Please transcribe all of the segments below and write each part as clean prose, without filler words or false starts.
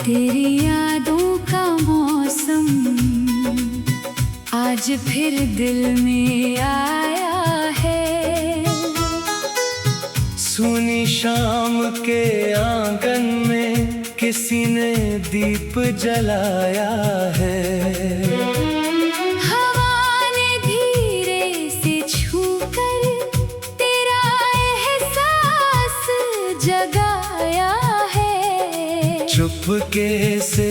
तेरी यादों का मौसम आज फिर दिल में आया है। सूनी शाम के आंगन में किसी ने दीप जलाया है। हवा ने धीरे से छूकर तेरा एहसास जगाया है। चुपके से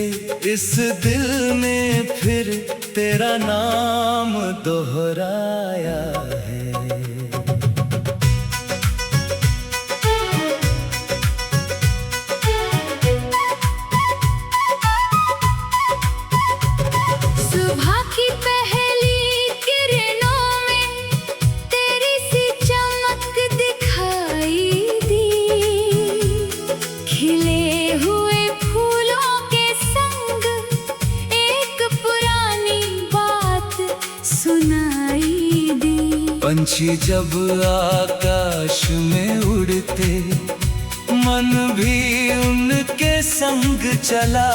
इस दिल ने फिर तेरा नाम दोहराया है। सुबह की पहली किरणों में तेरी सी चमक दिखाई दी। खिले हुए फूलों के संग एक पुरानी बात सुनाई दी। पंछी जब आकाश में उड़ते मन भी उनके संग चला।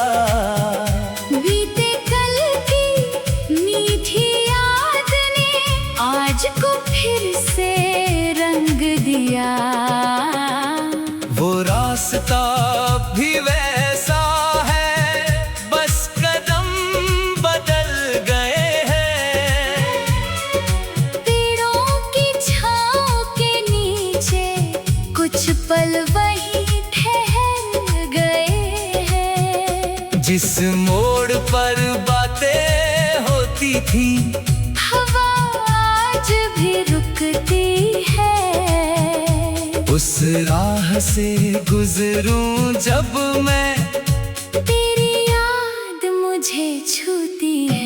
बीते कल की मीठी याद ने आज को फिर से रंग दिया। वो रास्ता भी वैसा है, बस कदम बदल गए हैं। पेड़ों की छांव के नीचे कुछ पल वहीं ठहर गए हैं। जिस मोड़ पर बातें होती थी हवा आज भी रुकती है। उस राह से गुजरूं जब मैं, तेरी याद मुझे छूती है।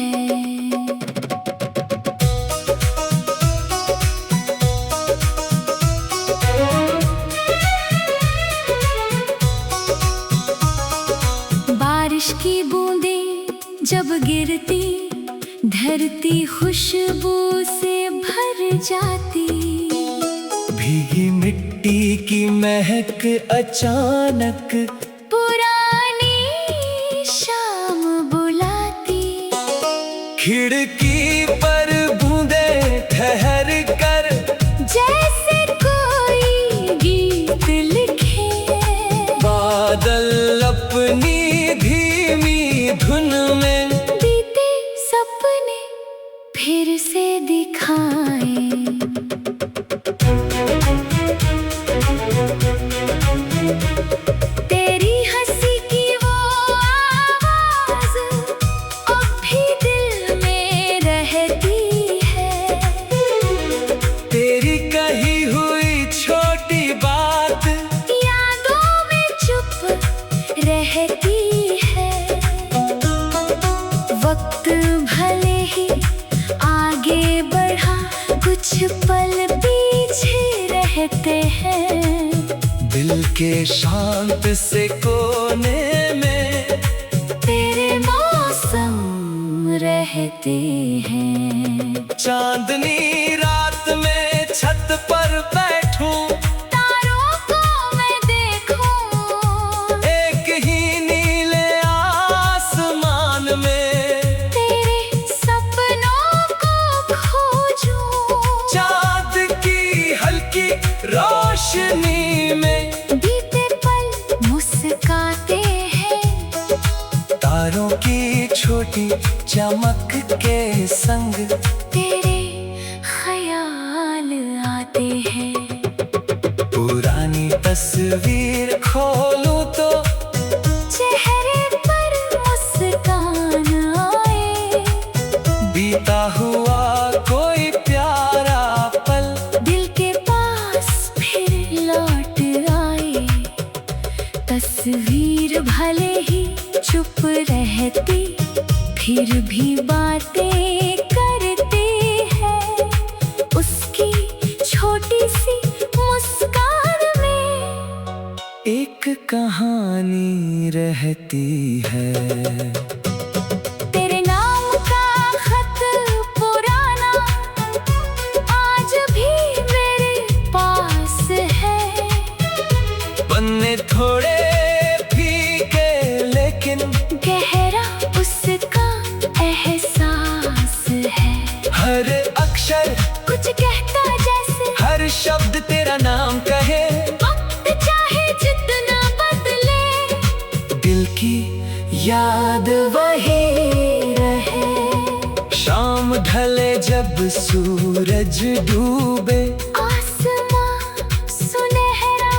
बारिश की बूंदें जब गिरती धरती खुशबू से भर जाती। भीगी मिट्टी की महक अचानक पुरानी शाम बुलाती। खिड़की पर बूंदें ठहर कर जैसे कोई गीत लिखे। बादल अपनी धीमी धुन में बीते सपने फिर से दिखाए। तेरी हंसी की वो आवाज अब भी दिल में रहती है। तेरी कही हुई छोटी बात यादों में चुप रहती है। वक्त भले ही आगे बढ़ा कुछ पल पीछे रहते हैं। दिल के शांत से कोने में तेरे मौसम रहते हैं। चांदनी रात में छत पर बैठूं, तारों को मैं देखूं। एक ही नीले आसमान में तेरे सपनों को खोजूं। चाँद की हल्की रोशनी में बीते पल मुस्काते हैं। तारों की छोटी चमक के संग तेरे ख्याल आते हैं। पुरानी तस्वीर खोलूं तो चेहरे पर मुस्कान आए। बीता हुआ कोई प्यारा पल दिल के पास फिर लौट आए। तस्वीर भले ही चुप रहती फिर भी बातें करते हैं। उसकी छोटी सी मुस्कान में एक कहानी रहती है। तेरे नाम का खत पुराना आज भी मेरे पास है। पन्ने थोड़े फीके लेकिन की याद वही रहे। शाम ढले जब सूरज डूबे, आसमां सुनहरा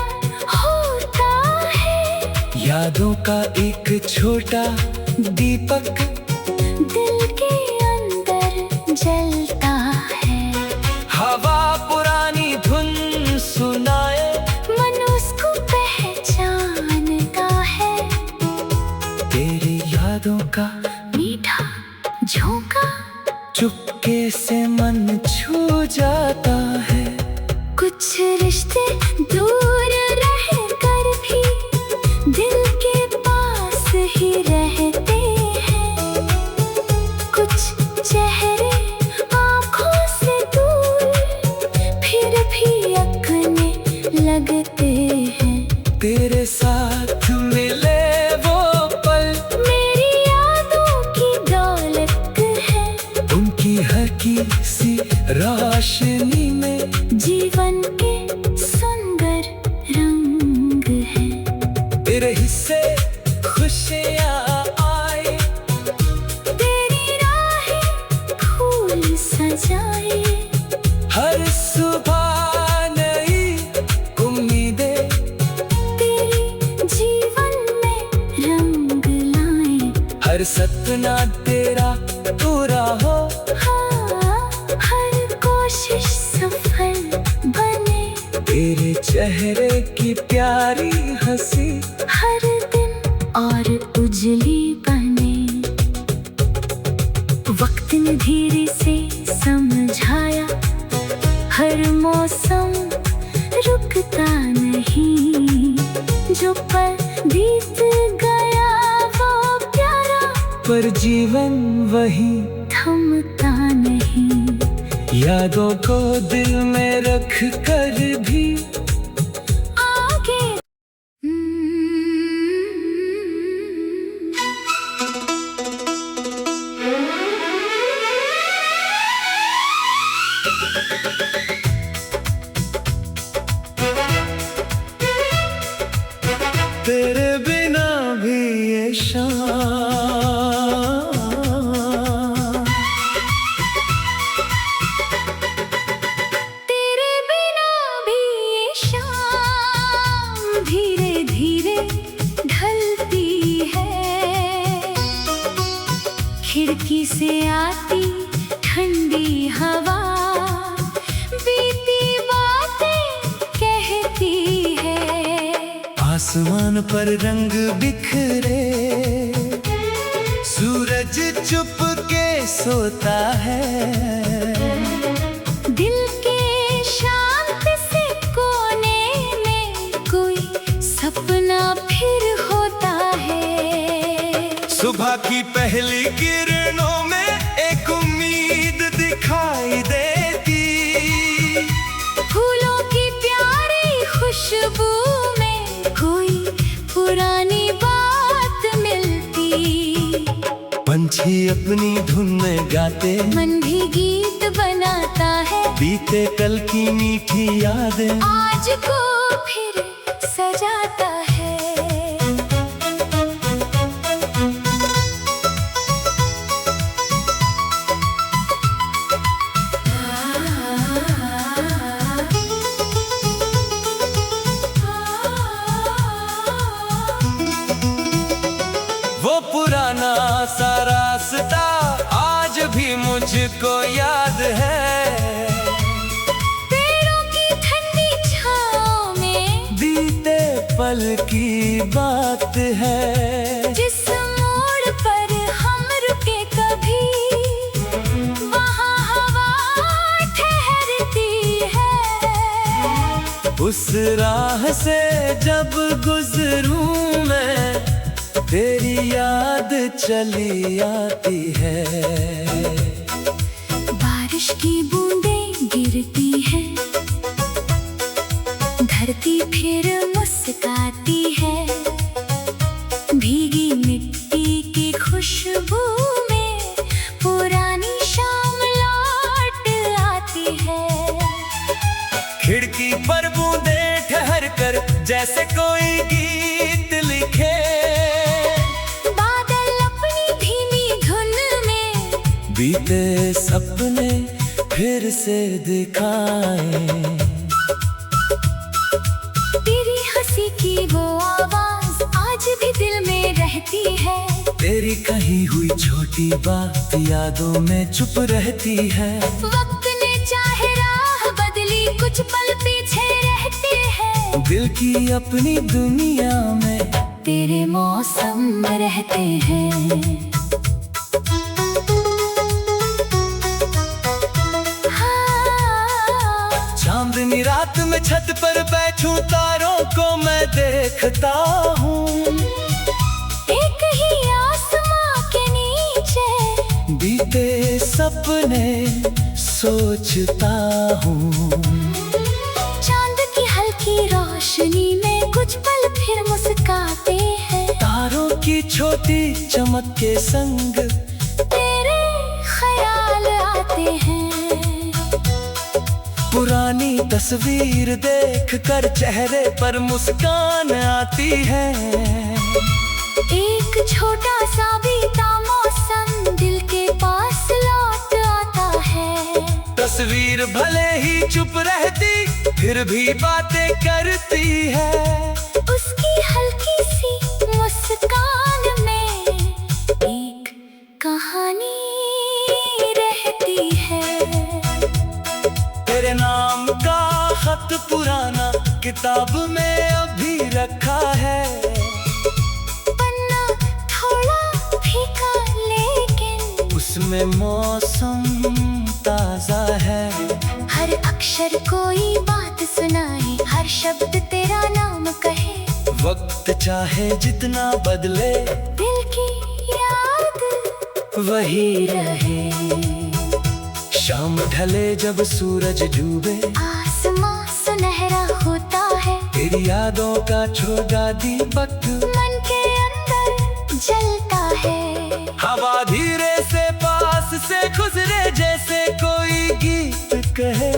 होता है। यादों का एक छोटा दीपक दिल के अंदर जलता है। हवा पुरानी धुन सुनाए, मन उसको पहचानता है। तेरी यादों का मीठा झोंका चुपके से मन छू जाता है। कुछ रिश्ते दूर रह कर भी दिल के पास ही रहते हैं। कुछ चेहरे आँखों से दूर फिर भी अपने लगते हैं। तेरे साथ मिले वो पल मेरी यादों की दौलत है। उनकी हर किसी रोशनी में जीवन के सुंदर रंग है। तेरे हिस्से खुशियाँ आए, तेरी राहें फूल सजाए। हर सुबह नई उम्मीदें तेरी जीवन में रंग लाए। हर सपना तेरा पूरा हो। हाँ, हर कोशिश सफल बने। तेरे चेहरे की प्यारी हंसी हर दिन और उजली बने। वक्त ने धीरे से समझाया, हर मौसम रुकता नहीं। जो पल बीत गया वो प्यारा, पर जीवन वही थमता नहीं। यादों को दिल में रख कर भी आगे तेरे बिना भी ये शाम तेरे बिना भी ये शाम धीरे धीरे ढलती है। खिड़की से आती ठंडी हवा बीती बातें कहती है। आसमान पर रंग बिखरे, सूरज चुप के सोता है। दिल के शांत से कोने में कोई सपना फिर होता है। सुबह की पहली किरणों में एक उम्मीद दिखाई देती, फूलों की प्यारी खुशबू में कोई पुरानी बात मिलती। पंछी अपनी धुन में गाते, मन भी गीत बनाता है। बीते कल की मीठी यादें आज को फिर सजाता है। वो पुराना सा रास्ता आज भी मुझको याद है। पेड़ों की ठंडी छाँव में बीते पल की बात है। जिस मोड़ पर हम रुके कभी, वहाँ हवा ठहरती है। उस राह से जब गुजरूं मैं, तेरी याद चली आती है। बारिश की बूंदें गिरती हैं, धरती फिर मुस्काती है। भीगी मिट्टी की खुशबू में पुरानी शाम लौट आती है। खिड़की पर बूंदे ठहर कर जैसे कोई गीत लिखे, सपने फिर से दिखाए। तेरी हंसी की वो आवाज आज भी दिल में रहती है। तेरी कही हुई छोटी बात यादों में चुप रहती है। वक्त ने चाहे राह बदली, कुछ पल पीछे रहते हैं। दिल की अपनी दुनिया में तेरे मौसम रहते हैं। चांदनी रात में छत पर बैठूं, तारों को मैं देखता हूँ। एक ही आसमां के नीचे बीते सपने सोचता हूँ। चांद की हल्की रोशनी में कुछ पल फिर मुस्काते हैं। तारों की छोटी चमक के संग तेरे ख्याल आते हैं। पुरानी तस्वीर देख कर चेहरे पर मुस्कान आती है। एक छोटा सा बीता मौसम दिल के पास लौट आता है। तस्वीर भले ही चुप रहती, फिर भी बातें करती है। उसकी हल्की सी मुस्कान में एक कहानी रहती है। तेरे नाम का खत पुराना किताब में अभी रखा है। पन्ना थोड़ा फीका लेकिन उसमें मौसम ताजा है। हर अक्षर कोई बात सुनाए, हर शब्द तेरा नाम कहे। वक्त चाहे जितना बदले, दिल की याद वही रहे। शाम ढले जब सूरज डूबे, आसमां सुनहरा होता है। तेरी यादों का छोटा दीपक मन के अंदर जलता है। हवा धीरे से पास से गुजरे, जैसे कोई गीत कहे।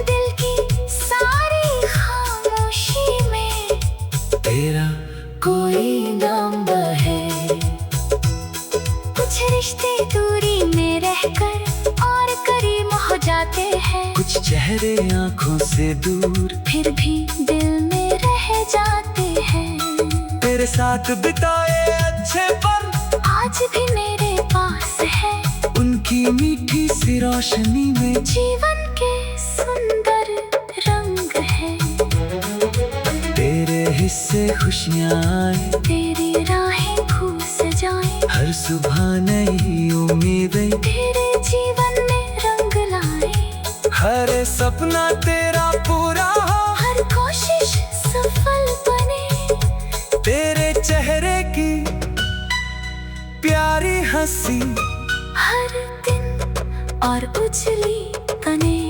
दिल की सारी खामोशी में तेरा कोई नाम है। कुछ रिश्ते दूरी में रहकर और करीब हो जाते हैं। कुछ चेहरे आंखों से दूर फिर भी दिल में रह जाते हैं। तेरे साथ बिताए अच्छे पल आज भी मेरे पास है। उनकी मीठी सी रोशनी में जीवन के सुंदर रंग है। तेरे हिस्से खुशियाँ आए, तेरी राहें फूल सजाए। हर सुबह नई उम्मीदें तेरे जीवन में रंग लाए। हर सपना तेरा पूरा हो, हर कोशिश सफल बने। तेरे चेहरे की प्यारी हंसी हर दिन और उजली बने।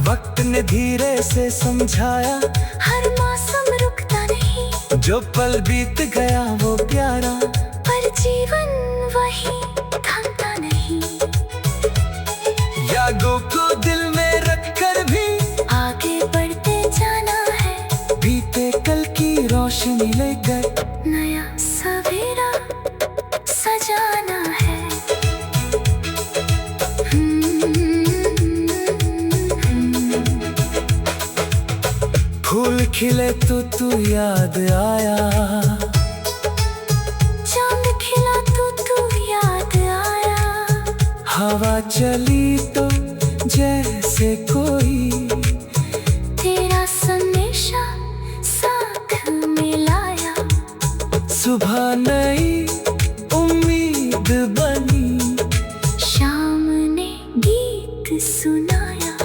वक्त ने धीरे से समझाया, हर मौसम रुकता नहीं। जो पल बीत गया वो प्यारा, पर जीवन वही थमता नहीं। यादों को दिल में रखकर भी आगे बढ़ते जाना है। बीते कल की रोशनी लेकर नया सवेरा सजाना है। फूल खिले तो तू याद आया। चांद खिला तो तू याद आया। हवा चली तो जैसे कोई तेरा संदेशा साथ में लाया। सुबह नई उम्मीद बनी, शाम ने गीत सुनाया।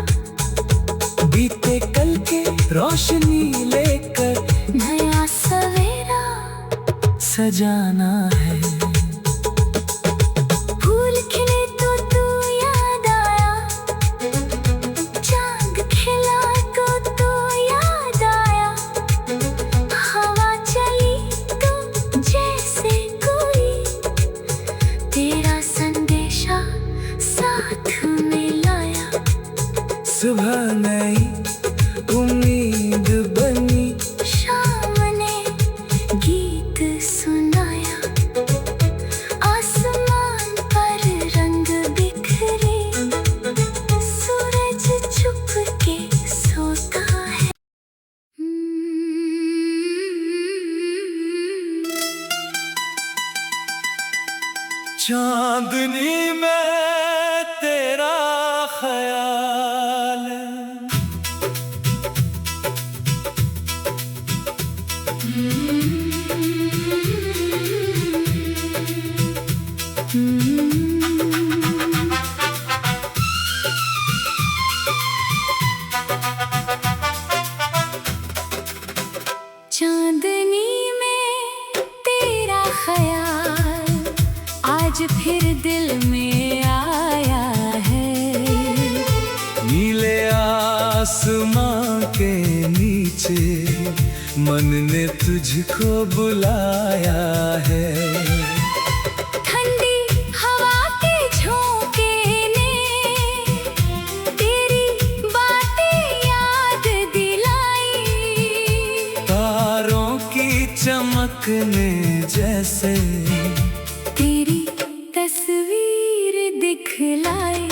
बीते कल के रोशनी लेकर नया सवेरा सजाना है। फूल खिले तो तू याद आया। चांद खिला तो तू याद आया। हवा चली तो जैसे कोई तेरा संदेशा साथ में लाया। सुबह नई उम्मीद बनी, शाम ने गीत सुनाया। चांदनी में तेरा ख्याल, चांदनी में तेरा ख्याल आज फिर दिल में आया है। नीले आसमां के नीचे मन ने तुझको बुलाया है। ठंडी हवा के झोंके ने तेरी बातें याद दिलाई। तारों की चमकने जैसे तेरी तस्वीर दिखलाई।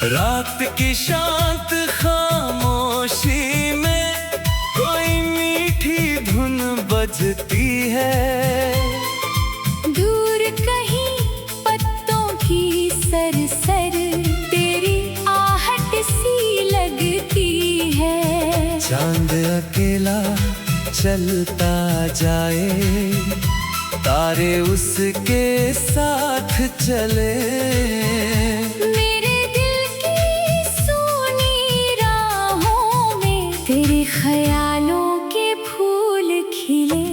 रात की शांत खामोशी में कोई मीठी धुन बजती है। दूर कहीं पत्तों की सरसर तेरी आहट सी लगती है। चांद अकेला चलता जाए, तारे उसके साथ चले। मेरे दिल की सूनी राहों में तेरे ख्यालों के फूल खिले।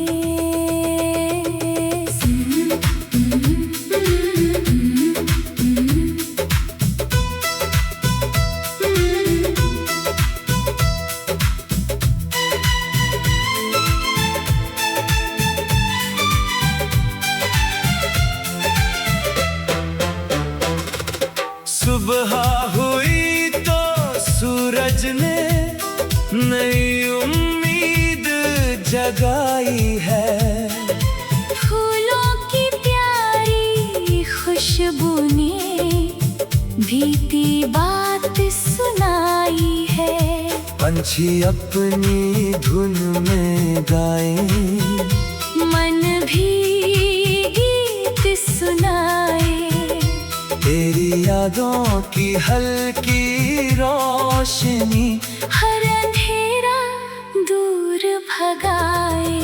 सुबह हुई तो सूरज ने नई उम्मीद जगाई है। फूलों की प्यारी खुशबू ने बीती बात सुनाई है। पंछी अपनी धुन में गाएं, मन भी गीत सुनाए। तेरी यादों की हल्की रोशनी हर अंधेरा दूर भगाए।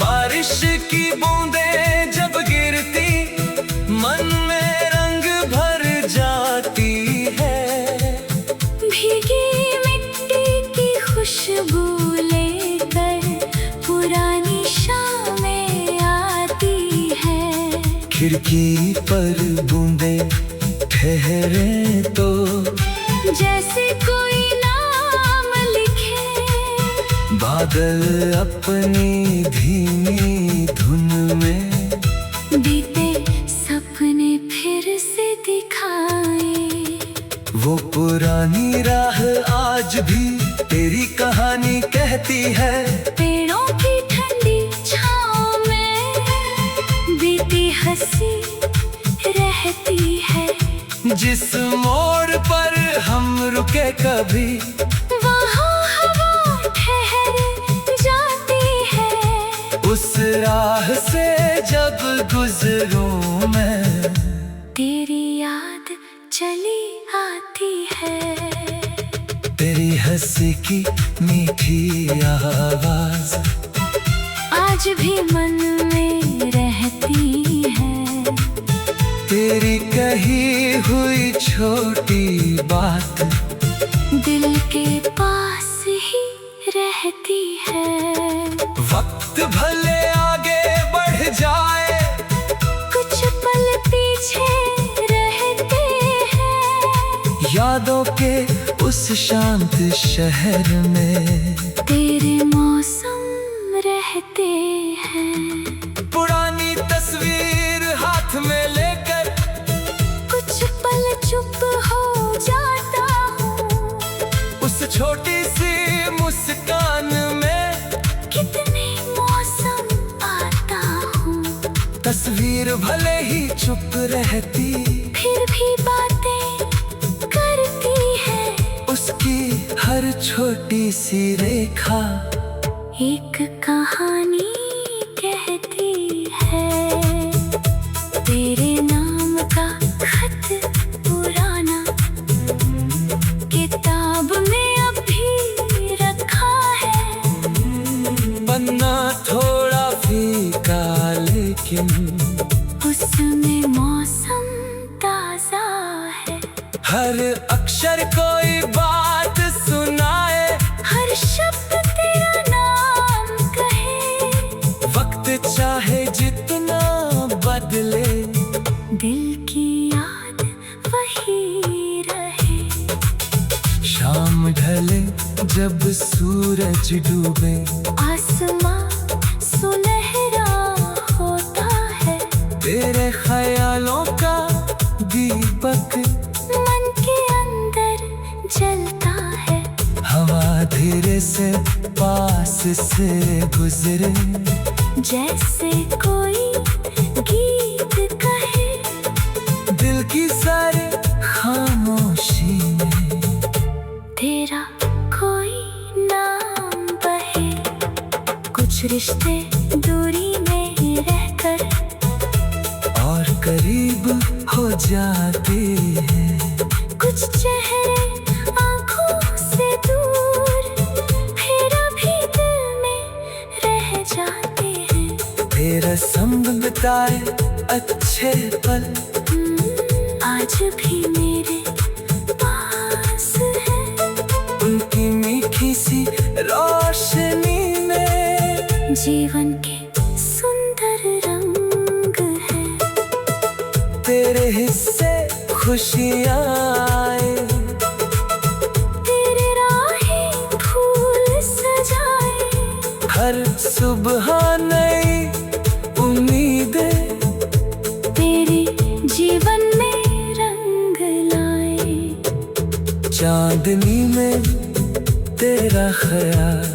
बारिश की बूंदें जब गिरती मन में रंग भर जाती है। भीगी मिट्टी की खुशबू लेकर पुरानी शामें आती है। खिड़की पर बूंदें ठहरे तो जैसे कोई नाम लिखे। बादल अपनी धीमी धुन में बीते सपने फिर से दिखाए। वो पुरानी राह आज भी तेरी कहानी कहती है। पेड़ों की ठंडी छाँव में बीती हंसी रहती है। जिस मोड़ पर हम रुके कभी वहाँ हवा ठहर जाती है। उस राह से जब गुजरूं मैं तेरी याद चली आती है। तेरी हंसी की मीठी आवाज आज भी मन में रहती है। तेरी कही हुई छोटी बात दिल के पास ही रहती है। वक्त भले आगे बढ़ जाए, कुछ पल पीछे रहते हैं। यादों के उस शांत शहर में तेरे मौसम रहते हैं। पुरानी तस्वीर हाथ में लेकर कुछ पल चुप हो जाता हूँ। उस छोटी सी मुस्कान में फिर भले ही चुप रहती, फिर भी बातें करती है। उसकी हर छोटी सी रेखा एक कहानी कहती है। तेरे नाम का खत पुराना किताब में अभी रखा है। पन्ना थोड़ा फीका लेकिन उसमें मौसम ताजा है। हर अक्षर कोई बात सुनाए, हर शब्द तेरा नाम कहे। वक्त चाहे जितना बदले, दिल की याद वही रहे। शाम ढले जब सूरज डूबे, आसमां सुनहरा होता है। तेरे ख्यालों का दीपक मन के अंदर जलता है। हवा धीरे से पास से गुजरे, जैसे कोई गीत कहे। दिल की सारी खामोशी में तेरा कोई नाम बहे। कुछ रिश्ते दूरी में रहकर और करीब हो जाते हैं। कुछ चेहरे आंखों से दूर फिर भी दिल में रह जाते हैं। तेरा संग बिताए अच्छे पल आज भी मेरे पास है। उनकी मीठी सी रोशनी में जीवन के सुंदर रंग है। तेरे हिस्से खुशियाँ आए, तेरे राहें फूल सजाए। हर सुबह नई उम्मीदें तेरे जीवन में रंग लाए। चांदनी में तेरा ख्याल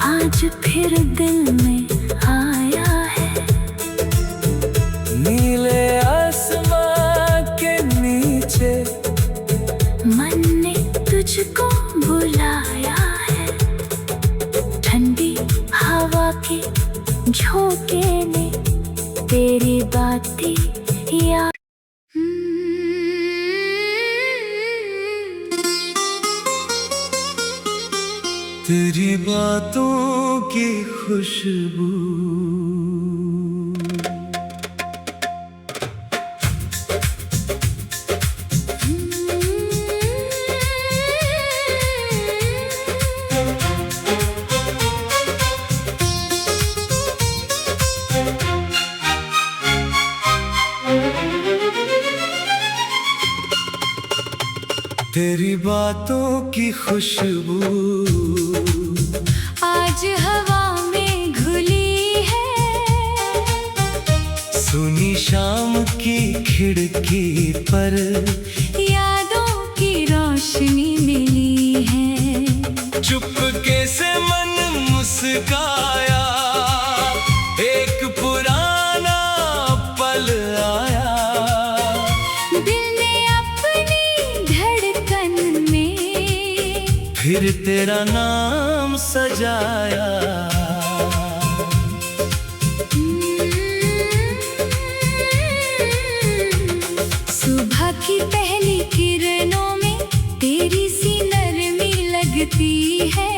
आज फिर दिल में आया है। नीले आसमां के नीचे मन ने तुझको बुलाया है। ठंडी हवा के झोंके ने तेरी बातें याद। तेरी बातों की खुशबू तेरी बातों की खुशबू आज हवा में घुली है। सुनी शाम की खिड़की पर यादों की रोशनी मिली है। चुपके से मन मुस्काया, एक पुराना पल आया। दिल ने अपनी धड़कन में फिर तेरा नाम सजाया। सुबह की पहली किरणों में तेरी सी नरमी लगती है।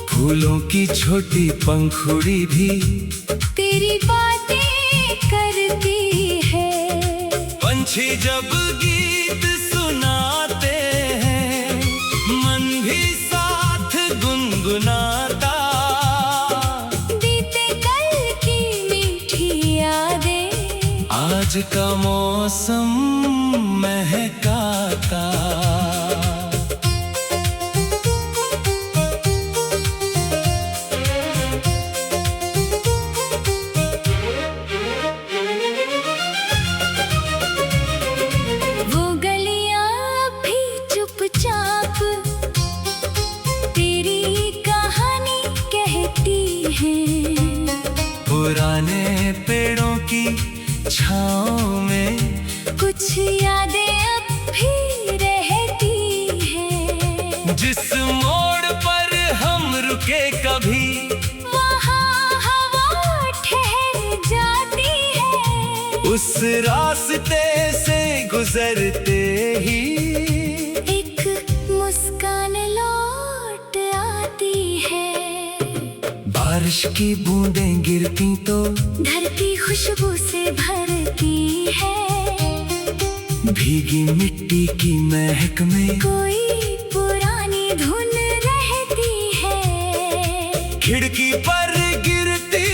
फूलों की छोटी पंखुड़ी भी तेरी बातें करती है। पंछी जब गीत सुनाते हैं, मन भी साथ गुनगुनाता। बीते कल की मीठी यादें आज का मौसम महकाता। वो गलियां भी चुपचाप तेरी कहानी कहती हैं। पुराने पेड़ों की छाँव में कुछ यादें अब भी रहती हैं। जिस मोड़ पर हम रुके कभी, वहाँ हवा ठहर जाती है। उस रास्ते से गुजरते ही एक मुस्कान लौट आती है। बारिश की बूंदें गिरती तो धरती खुशबू से भरती है। भीगी मिट्टी की महक में कोई पुरानी धुन रहती है। खिड़की पर गिरती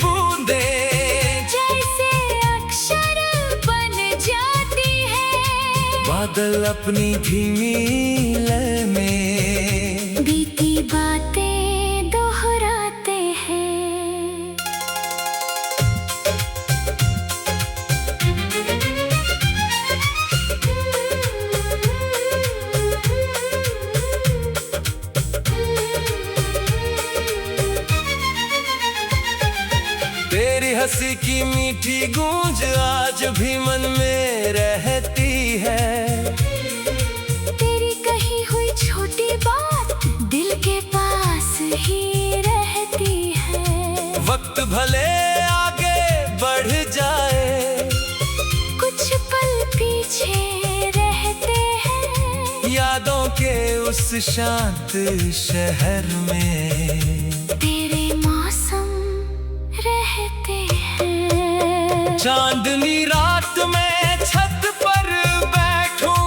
बूंदें जैसे अक्षर बन जाती है। बादल अपनी धीमी लय में बीती बातें दोहराते हैं। तेरी हंसी की मीठी गूंज आज भी मन में रहती है। तेरी कही हुई छोटी बात दिल के पास ही रहती है। वक्त भले आगे बढ़ जाए, कुछ पल पीछे रहते हैं। यादों के उस शांत शहर में तेरे मौसम रहते हैं। चांदनी रात में छत पर बैठूं,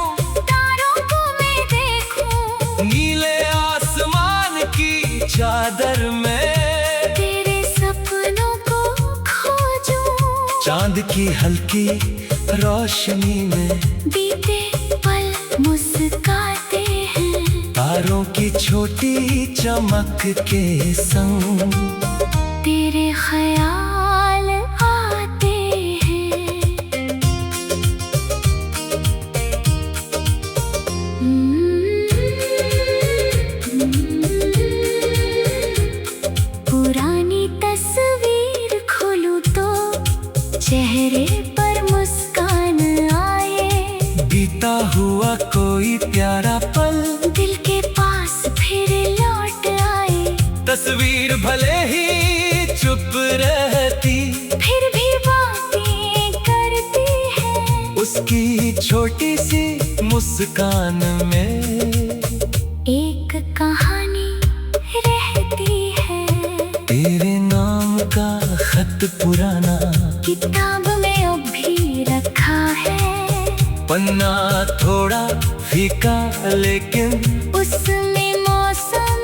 तारों को मैं देखूं, नीले आसमान की चादर में तेरे सपनों को खोजूं। चांद की हल्की रोशनी में बीते पल मुस्काते हैं। तारों की छोटी चमक के संग तेरे ख्याल आते हैं। पुरानी तस्वीर खोलूं तो चेहरे पर मुस्कान आए। बीता हुआ कोई प्यारा पल दिल के पास फिर लौट आए। तस्वीर भले ही चुप रहती, फिर भी बातें करती है। उसकी छोटी सी मुस्कान में एक कहानी रहती है। तेरे नाम का खत पुराना किताब में अब भी रखा है। पन्ना थोड़ा फीका लेकिन उसमें मौसम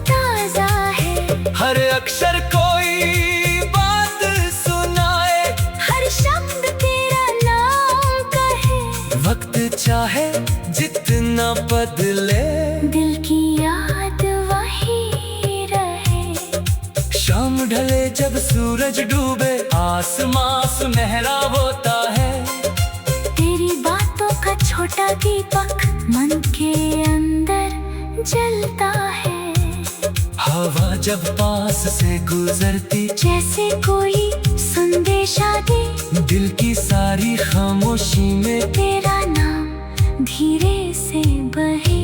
ताजा है। हर अक्षर कोई बात सुनाए, हर शब्द तेरा नाम कहे। वक्त चाहे जितना बदले, दिल की याद वही रहे। शाम ढले जब सूरज डूबे, आसमां सुनहरा होता है। तेरी बातों का छोटा दीपक मन के अंदर जलता है। हवा जब पास से गुजरती, जैसे कोई संदेशा दे। दिल की सारी खामोशी में तेरा नाम धीरे से बहे।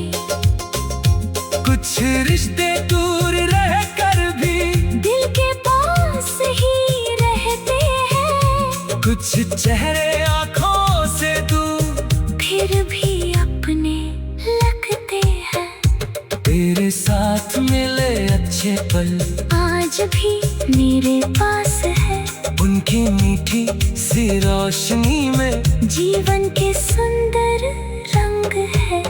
कुछ रिश्ते दूर रह कर भी दिल के पास ही रहते हैं। कुछ चेहरे आंखों से दूर फिर भी अपने लगते हैं। तेरे साथ मिले अच्छे पल आज भी मेरे पास है। उनकी मीठी सी रोशनी में जीवन के सुंदर रंग है।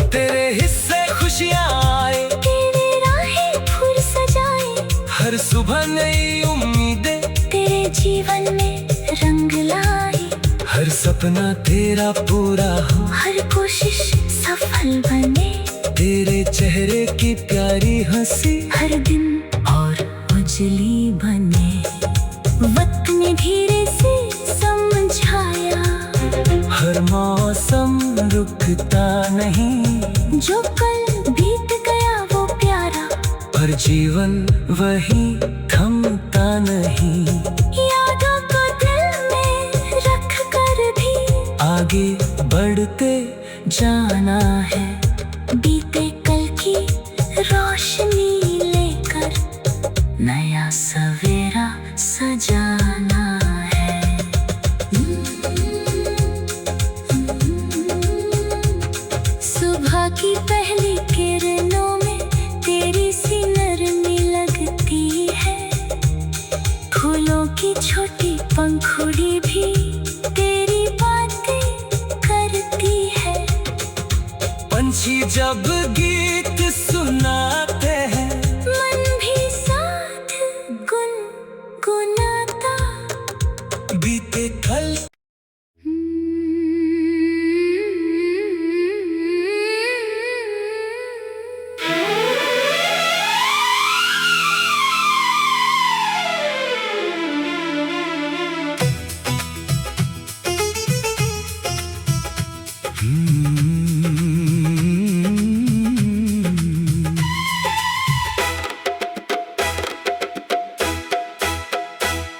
तेरे हिस्से खुशियाँ आए, तेरे राहें फूल सजाए। हर सुबह नई उम्मीदें तेरे जीवन में रंग लाए। हर सपना तेरा पूरा हो, हर कोशिश सफल बने। तेरे चेहरे की प्यारी हंसी हर दिन और उजली बने। वक्त ने धीरे से समझाया, हर मौसम रुकता नहीं। जो कल बीत गया वो प्यारा, पर जीवन वही थमता नहीं। यादों को दिल में आगे बढ़ते जाना है। बीते कल की रोशनी लेकर नया सवेरा सजाना है। सुबह की पहली किरणों में तेरी सी नरमी लगती है। फूलों की छोटी पंखुड़ी भी तेरी बातें करती है। पंछी जब गीत सुनाते हैं मन भी साथ गुनगुनाता। बीते कल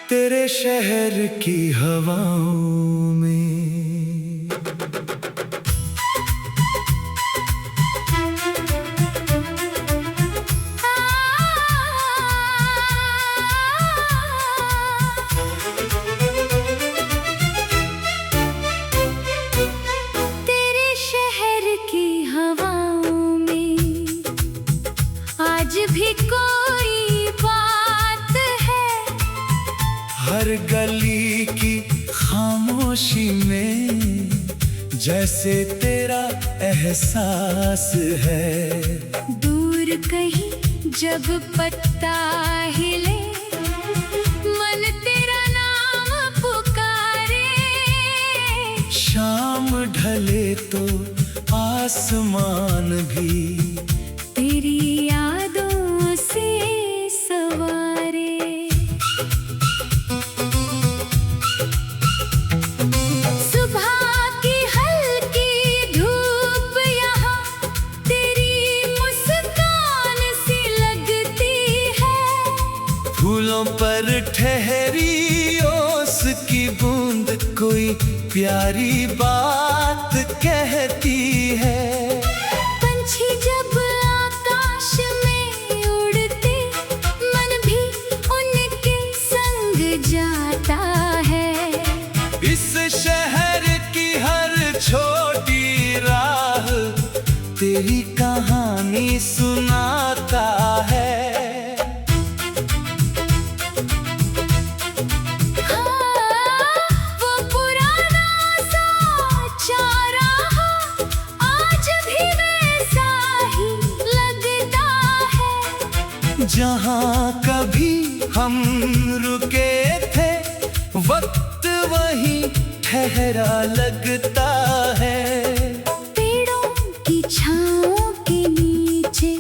तेरे शहर की हवाओं में तेरे शहर की हवाओं में आज भी कोई बात है। हर गली की खामोशी में जैसे तेरा एहसास है। दूर कहीं जब पत्ता हिले मन तेरा नाम पुकारे। शाम ढले तो आसमान भी तेरी यादों से सवारे। सुबह की हल्की धूप यहाँ तेरी मुस्कान सी लगती है। फूलों पर ठहरी ओस की बूंद कोई प्यारी बात कहती है। पंछी जब आकाश में उड़ते मन भी उनके संग जाता है। इस शहर की हर छोटी राह तेरी कहानी सुनाता है। वो पुराना सा चौराहा आज भी वैसा ही लगता है। जहाँ कभी हम रुके थे वक्त वहीं ठहरा लगता है। पेड़ों की छाँव के नीचे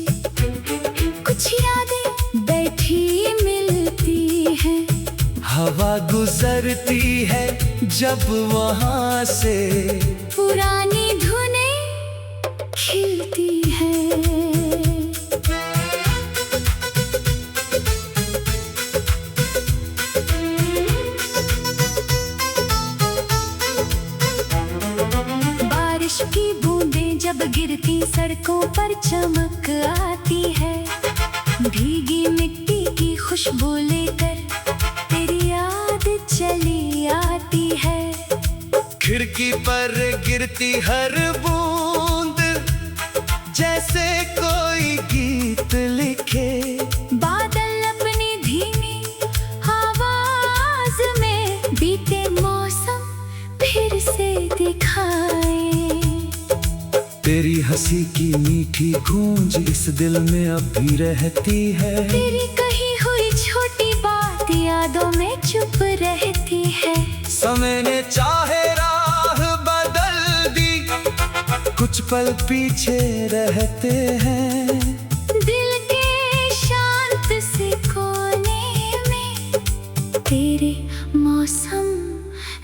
कुछ यादें बैठी मिलती हैं। हवा गुजरती है जब वहाँ से पुरानी धुनें खिलती है। बारिश की बूंदें जब गिरती सड़कों पर चमक आती है। भीगी मिट्टी की खुशबू लेकर तेरी याद चली आती है। खिड़की पर गिरती हर बूंद जैसे कोई गीत लिखे। बादल अपनी धीमी आवाज में बीते मौसम फिर से दिखाए। तेरी हंसी की मीठी गूंज इस दिल में अब भी रहती है। तेरी कही हुई छोटी बात यादों में चुप रहती है। समय ने चाहे राह बदल दी कुछ पल पीछे रहते हैं। दिल के शांत से कोने में तेरे मौसम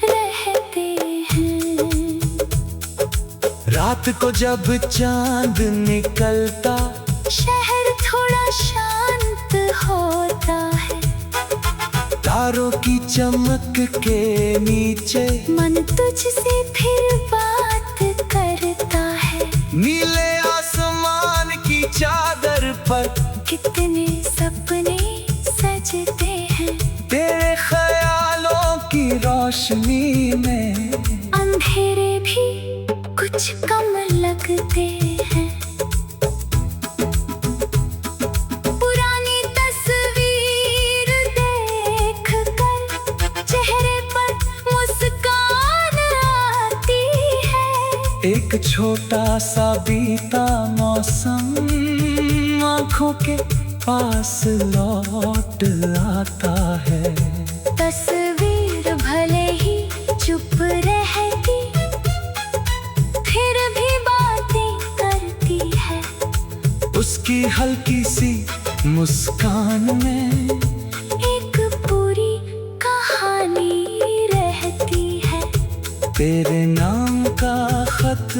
रहते हैं। रात को जब चांद निकलता शहर थोड़ा शांत होता है। तारों की चमक के नीचे मन तुझसे फिर चादर पर कितने सपने सजते हैं तेरे ख्यालों की रोशनी में। अंधेरे भी कुछ कम लगते हैं। पुरानी तस्वीर देख कर चेहरे पर मुस्कान आती है। एक छोटा सा बीता मौसम आँखों के पास लौट आता है। तस्वीर भले ही चुप रहती फिर भी बातें करती है। उसकी हल्की सी मुस्कान में एक पूरी कहानी रहती है। तेरे नाम का खत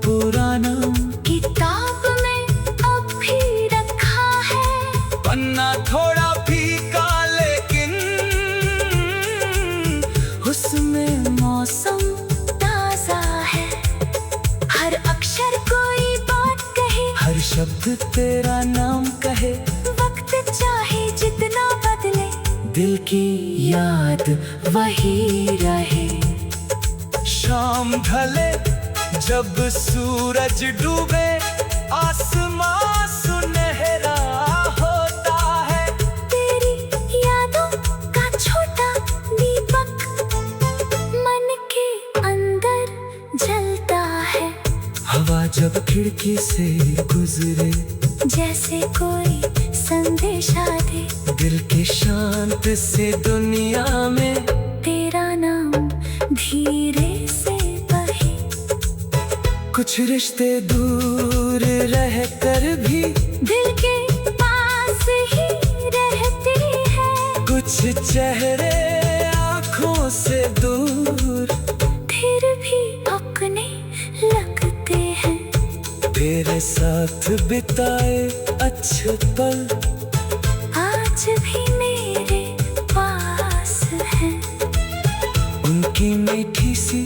पुराना किताब में अब भी रखा है। पन्ना थोड़ा फीका लेकिन उसमें मौसम ताजा है। हर अक्षर कोई बात कहे, हर शब्द तेरा नाम कहे। वक्त चाहे जितना बदले दिल की याद वही रहे। शाम ढले जब सूरज डूबे आसमां सुनहरा होता है। तेरी यादों का छोटा दीपक मन के अंदर जलता है। हवा जब खिड़की से गुजरे जैसे कोई संदेशा दे दिल के शांत से दुनिया में। तेरा नाम धीरे से बहे। कुछ रिश्ते दूर रह कर भी दिल के पास ही रहते हैं। कुछ चेहरे आँखों से दूर फिर भी अपने लगते हैं। तेरे साथ बिताए अच्छे पल आज भी मेरे पास है। उनकी मीठी सी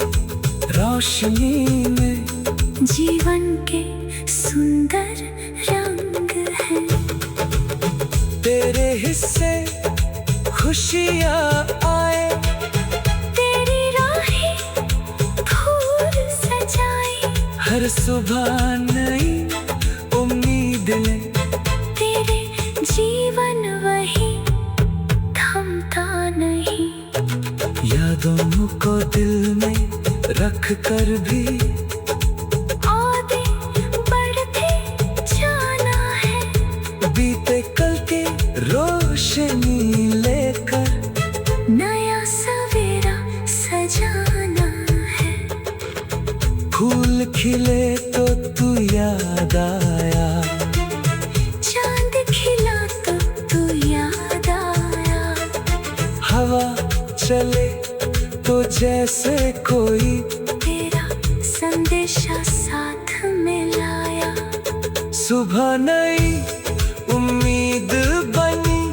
रोशनी में जीवन के सुंदर रंग है। तेरे हिस्से खुशियाँ आए तेरी राहें फूल सजाए। हर सुबह नई उम्मीद ले। तेरे जीवन वही थमता नहीं। यादों को दिल में रख कर भी आगे बढ़ते जाना है। बीते कल के रोशनी लेकर नया सवेरा सजाना है। फूल खिले तो तू याद आया। चांद खिला तो तू याद आया। हवा चले तो जैसे कोई तेरा संदेशा साथ में लाया। सुबह नई उम्मीद बनी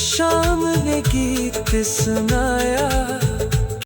शाम ने गीत सुनाया।